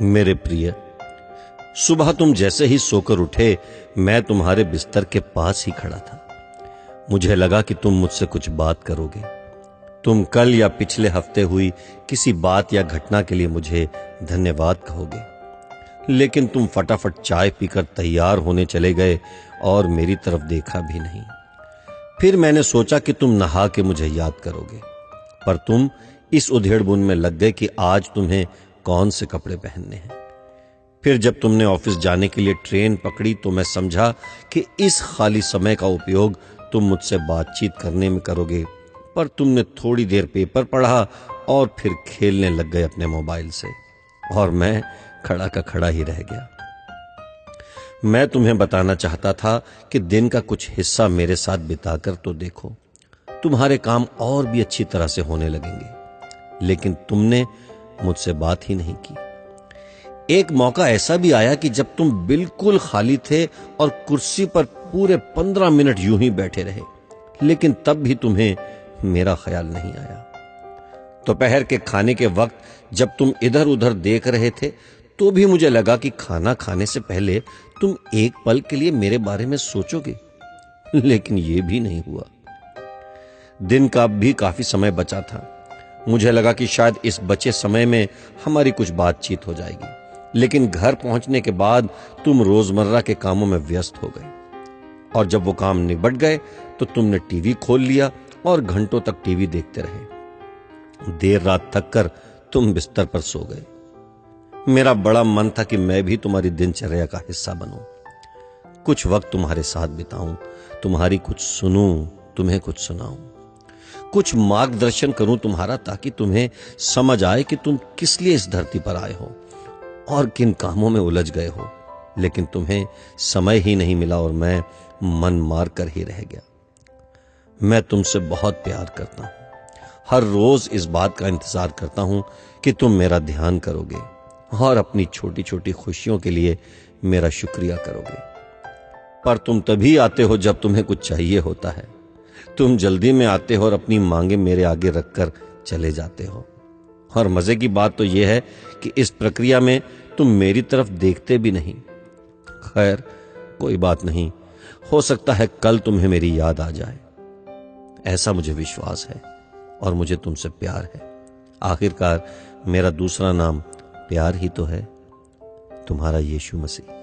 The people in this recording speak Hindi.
मेरे प्रिय, सुबह तुम जैसे ही सोकर उठे मैं तुम्हारे बिस्तर के पास ही खड़ा था। मुझे लगा कि तुम मुझसे कुछ बात करोगे। तुम कल या पिछले हफ्ते हुई किसी बात या घटना के लिए मुझे धन्यवाद कहोगे, लेकिन तुम फटाफट चाय पीकर तैयार होने चले गए और मेरी तरफ देखा भी नहीं। फिर मैंने सोचा कि तुम नहा के मुझे याद करोगे, पर तुम इस उधेड़बुन में लग गए कि आज तुम्हें कौन से कपड़े पहनने हैं। फिर जब तुमने ऑफिस जाने के लिए ट्रेन पकड़ी तो मैं समझा कि इस खाली समय का उपयोग तुम मुझसे बातचीत करने में करोगे, पर तुमने थोड़ी देर पेपर पढ़ा और फिर खेलने लग गए अपने मोबाइल से, और मैं खड़ा का खड़ा ही रह गया। मैं तुम्हें बताना चाहता था कि दिन का कुछ हिस्सा मेरे साथ बिताकर तो देखो, तुम्हारे काम और भी अच्छी तरह से होने लगेंगे, लेकिन तुमने मुझसे बात ही नहीं की। एक मौका ऐसा भी आया कि जब तुम बिल्कुल खाली थे और कुर्सी पर पूरे 15 मिनट यूं ही बैठे रहे, लेकिन तब भी तुम्हें मेरा ख्याल नहीं आया। दोपहर के खाने के वक्त जब तुम इधर उधर देख रहे थे तो भी मुझे लगा कि खाना खाने से पहले तुम एक पल के लिए मेरे बारे में सोचोगे, लेकिन यह भी नहीं हुआ। दिन का अब भी काफी समय बचा था। मुझे लगा कि शायद इस बचे समय में हमारी कुछ बातचीत हो जाएगी, लेकिन घर पहुंचने के बाद तुम रोजमर्रा के कामों में व्यस्त हो गए, और जब वो काम निबट गए तो तुमने टीवी खोल लिया और घंटों तक टीवी देखते रहे। देर रात थक कर तुम बिस्तर पर सो गए। मेरा बड़ा मन था कि मैं भी तुम्हारी दिनचर्या का हिस्सा बनूं, कुछ वक्त तुम्हारे साथ बिताऊं, तुम्हारी कुछ सुनूं, तुम्हें कुछ सुनाऊं, कुछ मार्गदर्शन करूं तुम्हारा, ताकि तुम्हें समझ आए कि तुम किस लिए इस धरती पर आए हो और किन कामों में उलझ गए हो। लेकिन तुम्हें समय ही नहीं मिला और मैं मन मार कर ही रह गया। मैं तुमसे बहुत प्यार करता हूं, हर रोज इस बात का इंतजार करता हूं कि तुम मेरा ध्यान करोगे और अपनी छोटी छोटी खुशियों के लिए मेरा शुक्रिया करोगे। पर तुम तभी आते हो जब तुम्हें कुछ चाहिए होता है। तुम जल्दी में आते हो और अपनी मांगे मेरे आगे रखकर चले जाते हो। और मजे की बात तो यह है कि इस प्रक्रिया में तुम मेरी तरफ देखते भी नहीं। खैर, कोई बात नहीं, हो सकता है कल तुम्हें मेरी याद आ जाए। ऐसा मुझे विश्वास है और मुझे तुमसे प्यार है। आखिरकार मेरा दूसरा नाम प्यार ही तो है। तुम्हारा यीशु मसीह।